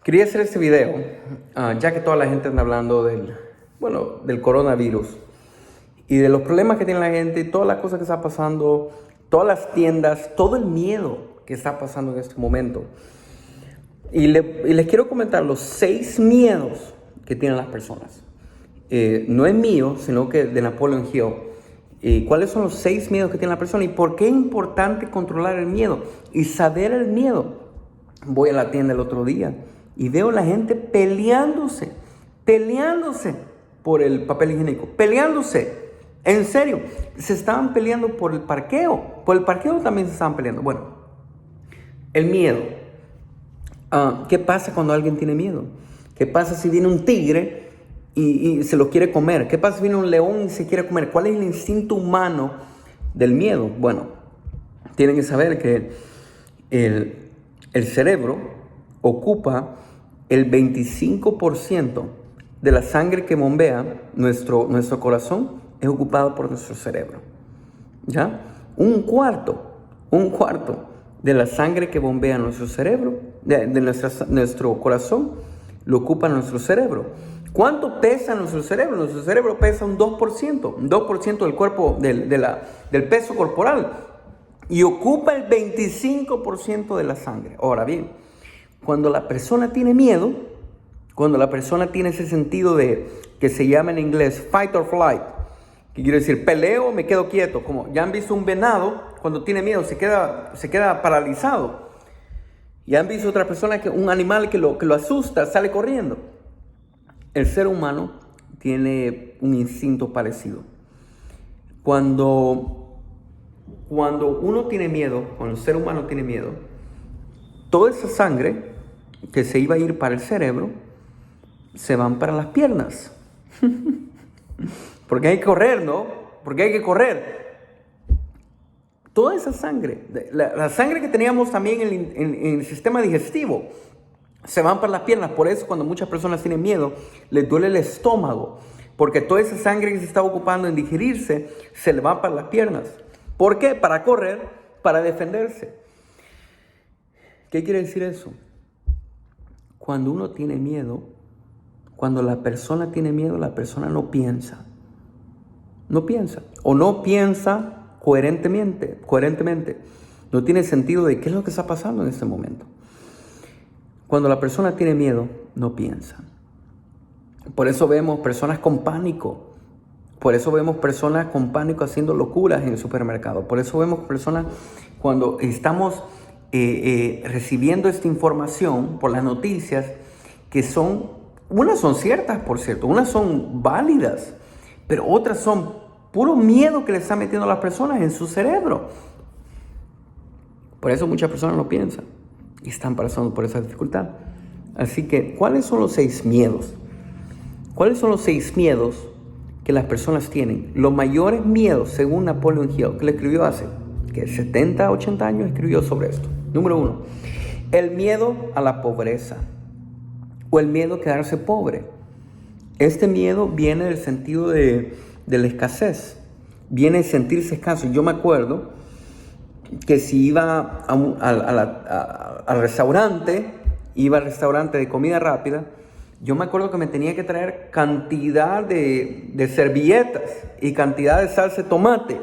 Quería hacer este video, ya que toda la gente anda hablando del coronavirus y de los problemas que tiene la gente y todas las cosas que está pasando, todas las tiendas, todo el miedo que está pasando en este momento. Y les quiero comentar los 6 miedos que tienen las personas. No es mío, sino que de Napoleon Hill. ¿Cuáles son los 6 miedos que tiene la persona y por qué es importante controlar el miedo y saber el miedo? Voy a la tienda el otro día y veo a la gente peleándose por el papel higiénico, peleándose. En serio, se estaban peleando por el parqueo. Por el parqueo también se estaban peleando. Bueno, el miedo. ¿Qué pasa cuando alguien tiene miedo? ¿Qué pasa si viene un tigre y se lo quiere comer? ¿Qué pasa si viene un león y se quiere comer? ¿Cuál es el instinto humano del miedo? Bueno, tienen que saber que el cerebro ocupa el 25% de la sangre que bombea nuestro corazón es ocupado por nuestro cerebro. ¿Ya? Un cuarto de la sangre que bombea nuestro cerebro, de nuestro corazón, lo ocupa nuestro cerebro. ¿Cuánto pesa nuestro cerebro? Nuestro cerebro pesa un 2% del cuerpo, del peso corporal, y ocupa el 25% de la sangre. Ahora bien, cuando la persona tiene miedo, cuando la persona tiene ese sentido que se llama en inglés fight or flight, que quiere decir peleo o me quedo quieto, como ya han visto un venado cuando tiene miedo se queda paralizado, y han visto otra persona que un animal que lo asusta sale corriendo. El ser humano tiene un instinto parecido. Cuando uno tiene miedo, cuando el ser humano tiene miedo, toda esa sangre que se iba a ir para el cerebro se van para las piernas. Porque hay que correr, ¿no? Porque hay que correr. Toda esa sangre, la sangre que teníamos también en el sistema digestivo, se van para las piernas. Por eso cuando muchas personas tienen miedo, les duele el estómago. Porque toda esa sangre que se está ocupando en digerirse, se le va para las piernas. ¿Por qué? Para correr, para defenderse. ¿Qué quiere decir eso? Cuando uno tiene miedo, cuando la persona tiene miedo, la persona no piensa. No piensa. O no piensa coherentemente. No tiene sentido de qué es lo que está pasando en este momento. Cuando la persona tiene miedo, no piensa. Por eso vemos personas con pánico. Por eso vemos personas con pánico haciendo locuras en el supermercado. Por eso vemos personas cuando estamos recibiendo esta información por las noticias, que unas son ciertas, por cierto, unas son válidas, pero otras son puro miedo que le están metiendo a las personas en su cerebro. Por eso muchas personas no piensan y están pasando por esa dificultad. Así que, ¿cuáles son los 6 miedos? ¿Cuáles son los 6 miedos que las personas tienen? Los mayores miedos, según Napoleon Hill, que le escribió hace 70, 80 años, escribió sobre esto. Número 1, el miedo a la pobreza o el miedo a quedarse pobre. Este miedo viene del sentido de la escasez, viene de sentirse escaso. Yo me acuerdo que si iba al restaurante de comida rápida, yo me acuerdo que me tenía que traer cantidad de servilletas y cantidad de salsa de tomate.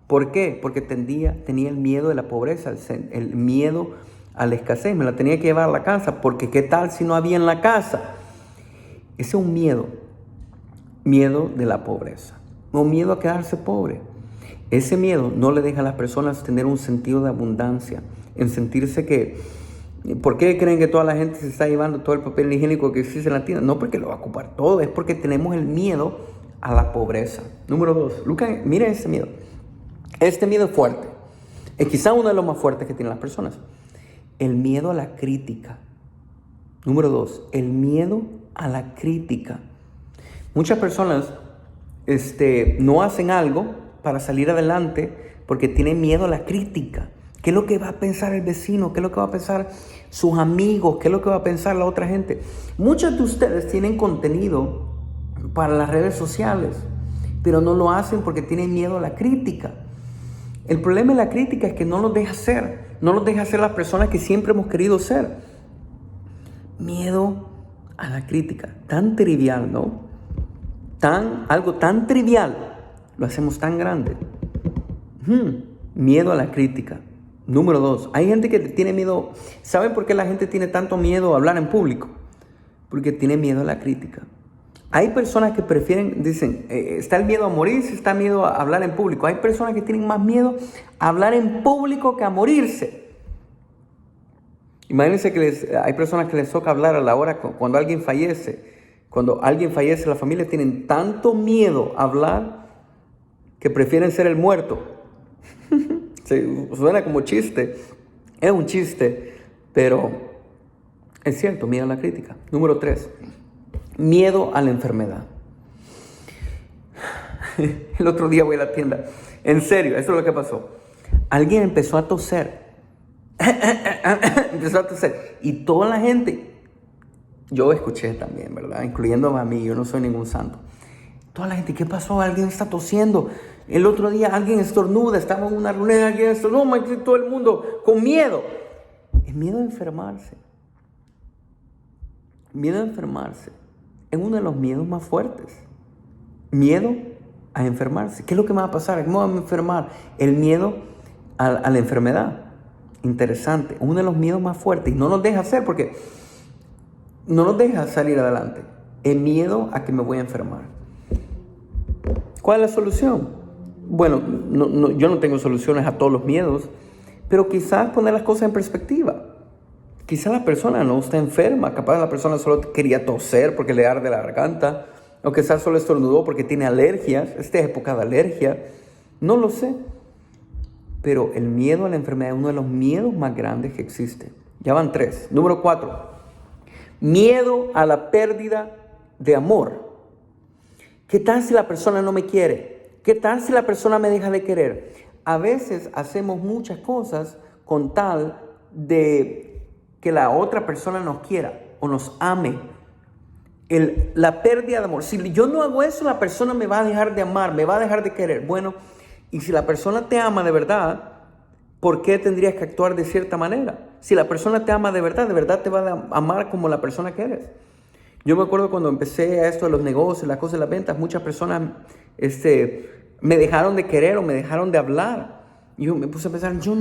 ¿Por qué? Porque tenía el miedo de la pobreza, el miedo a la escasez. Me la tenía que llevar a la casa, porque ¿qué tal si no había en la casa? Ese es un miedo de la pobreza, no miedo a quedarse pobre. Ese miedo no le deja a las personas tener un sentido de abundancia, en sentirse que... ¿Por qué creen que toda la gente se está llevando todo el papel higiénico que existe en la tienda? No porque lo va a ocupar todo, es porque tenemos el miedo a la pobreza. Número 2, Lucas, miren este miedo. Este miedo es fuerte. Es quizá uno de los más fuertes que tienen las personas. El miedo a la crítica. Número 2, el miedo a la crítica. Muchas personas no hacen algo para salir adelante porque tienen miedo a la crítica. ¿Qué es lo que va a pensar el vecino? ¿Qué es lo que va a pensar sus amigos? ¿Qué es lo que va a pensar la otra gente? Muchos de ustedes tienen contenido para las redes sociales, pero no lo hacen porque tienen miedo a la crítica. El problema de la crítica es que no los deja ser las personas que siempre hemos querido ser. Miedo a la crítica. Tan trivial, ¿no? Algo tan trivial lo hacemos tan grande. Miedo a la crítica. Número 2, hay gente que tiene miedo. ¿Saben por qué la gente tiene tanto miedo a hablar en público? Porque tiene miedo a la crítica. Hay personas que prefieren, dicen, está el miedo a morirse, está el miedo a hablar en público. Hay personas que tienen más miedo a hablar en público que a morirse. Imagínense que hay personas que les toca hablar a la hora cuando alguien fallece. Cuando alguien fallece, la familia tienen tanto miedo a hablar que prefieren ser el muerto. Suena como chiste, es un chiste, pero es cierto, miedo a la crítica. Número 3, miedo a la enfermedad. El otro día voy a la tienda, en serio, eso es lo que pasó. Alguien empezó a toser, y toda la gente, yo escuché también, ¿verdad? Incluyendo a mí, yo no soy ningún santo. Toda la gente, ¿qué pasó? Alguien está tosiendo. El otro día alguien estornuda, estaba en una reunión, alguien estornuda, todo el mundo con miedo. El miedo a enfermarse. Miedo a enfermarse es uno de los miedos más fuertes. Miedo a enfermarse. ¿Qué es lo que me va a pasar? ¿Cómo me voy a enfermar? El miedo a la enfermedad. Interesante. Uno de los miedos más fuertes. Y no nos deja hacer porque no nos deja salir adelante. El miedo a que me voy a enfermar. ¿Cuál es la solución? Bueno, yo no tengo soluciones a todos los miedos, pero quizás poner las cosas en perspectiva. Quizás la persona no está enferma, capaz la persona solo quería toser porque le arde la garganta, o quizás solo estornudó porque tiene alergias, esta es época de alergia, no lo sé. Pero el miedo a la enfermedad es uno de los miedos más grandes que existe. Ya van 3. Número 4, miedo a la pérdida de amor. ¿Qué tal si la persona no me quiere? ¿Qué tal si la persona me deja de querer? A veces hacemos muchas cosas con tal de que la otra persona nos quiera o nos ame. La pérdida de amor. Si yo no hago eso, la persona me va a dejar de amar, me va a dejar de querer. Bueno, y si la persona te ama de verdad, ¿por qué tendrías que actuar de cierta manera? Si la persona te ama de verdad te va a amar como la persona que eres. Yo me acuerdo cuando empecé a esto de los negocios, las cosas de las ventas, muchas personas me dejaron de querer o me dejaron de hablar. Y yo me puse a pensar, yo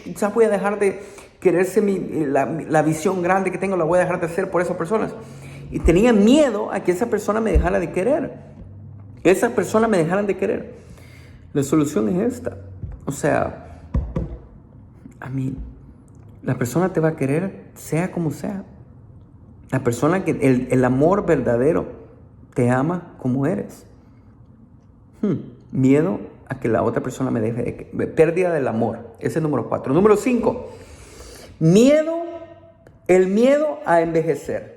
quizás voy a dejar de quererse la visión grande que tengo, la voy a dejar de hacer por esas personas. Y tenía miedo a que esa persona me dejara de querer. Esas personas me dejaran de querer. La solución es esta. O sea, la persona te va a querer sea como sea. La persona que el amor verdadero te ama como eres. Miedo a que la otra persona me deje. Pérdida del amor. Ese es el número 4. Número 5. El miedo a envejecer.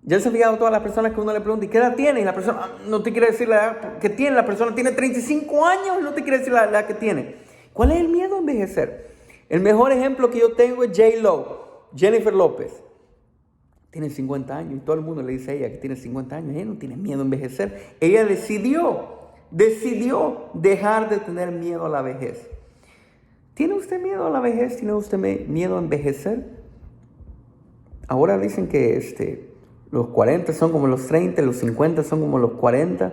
¿Ya se han fijado todas las personas que uno le pregunta, ¿y qué edad tiene? Y la persona no te quiere decir la edad que tiene. La persona tiene 35 años y no te quiere decir la edad que tiene. ¿Cuál es el miedo a envejecer? El mejor ejemplo que yo tengo es J.Lo, Jennifer López. Tiene 50 años y todo el mundo le dice a ella que tiene 50 años. Ella no tiene miedo a envejecer. Ella decidió dejar de tener miedo a la vejez. ¿Tiene usted miedo a la vejez? ¿Tiene usted miedo a envejecer? Ahora dicen que los 40 son como los 30, los 50 son como los 40.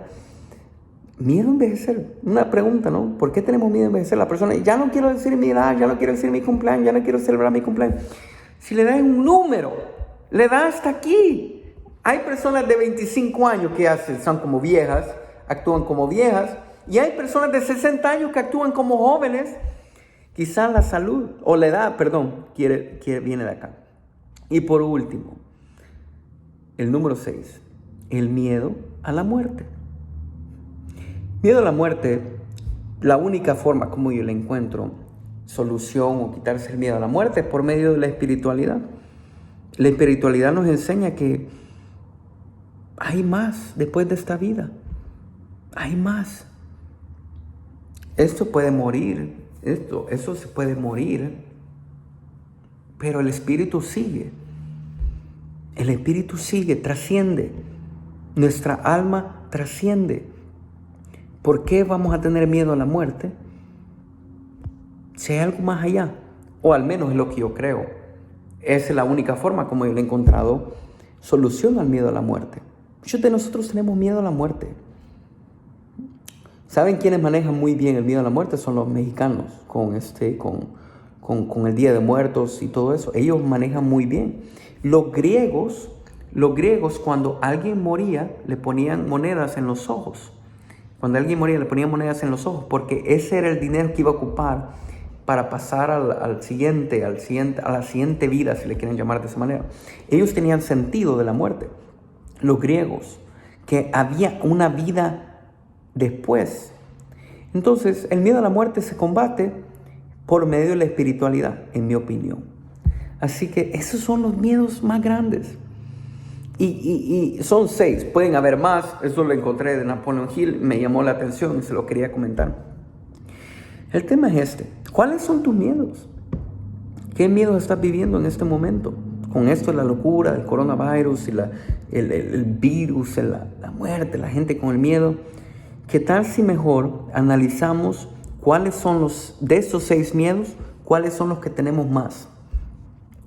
Miedo a envejecer. Una pregunta, ¿no? ¿Por qué tenemos miedo a envejecer? La persona, ya no quiero decir mi edad, ya no quiero decir mi cumpleaños, ya no quiero celebrar mi cumpleaños. Si le dan un número, le da hasta aquí. Hay personas de 25 años que son como viejas, actúan como viejas. Y hay personas de 60 años que actúan como jóvenes. Quizás la salud, o la edad, viene de acá. Y por último, el número 6, el miedo a la muerte. Miedo a la muerte, la única forma como yo le encuentro solución o quitarse el miedo a la muerte es por medio de la espiritualidad. La espiritualidad nos enseña que hay más después de esta vida. Hay más. Esto puede morir, eso se puede morir, pero el espíritu sigue. El espíritu sigue, trasciende. Nuestra alma trasciende. ¿Por qué vamos a tener miedo a la muerte? Si hay algo más allá, o al menos es lo que yo creo. es la única forma como yo le he encontrado solución al miedo a la muerte. Muchos de nosotros tenemos miedo a la muerte. ¿Saben quiénes manejan muy bien el miedo a la muerte? Son los mexicanos, con el Día de Muertos y todo eso. Ellos manejan muy bien. Los griegos, cuando alguien moría, le ponían monedas en los ojos. Cuando alguien moría, le ponían monedas en los ojos, porque ese era el dinero que iba a ocupar para pasar a la siguiente vida, si le quieren llamar de esa manera. Ellos tenían sentido de la muerte. Los griegos, que había una vida después. Entonces, el miedo a la muerte se combate por medio de la espiritualidad, en mi opinión. Así que esos son los miedos más grandes. Y son 6, pueden haber más. Eso lo encontré de Napoleon Hill, me llamó la atención y se lo quería comentar. El tema es este: ¿cuáles son tus miedos? ¿Qué miedos estás viviendo en este momento? Con esto de la locura, del coronavirus, y el virus, la muerte, la gente con el miedo. ¿Qué tal si mejor analizamos cuáles son de esos 6 miedos, cuáles son los que tenemos más?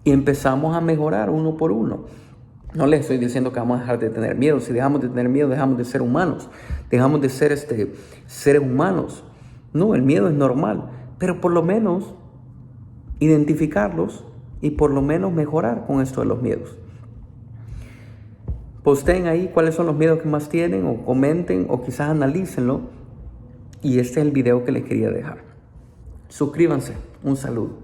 Y empezamos a mejorar uno por uno. No les estoy diciendo que vamos a dejar de tener miedo. Si dejamos de tener miedo, dejamos de ser humanos. Dejamos de ser seres humanos. No, el miedo es normal. Pero por lo menos identificarlos y por lo menos mejorar con esto de los miedos. Posteen ahí cuáles son los miedos que más tienen, o comenten, o quizás analícenlo. Y este es el video que les quería dejar. Suscríbanse. Un saludo.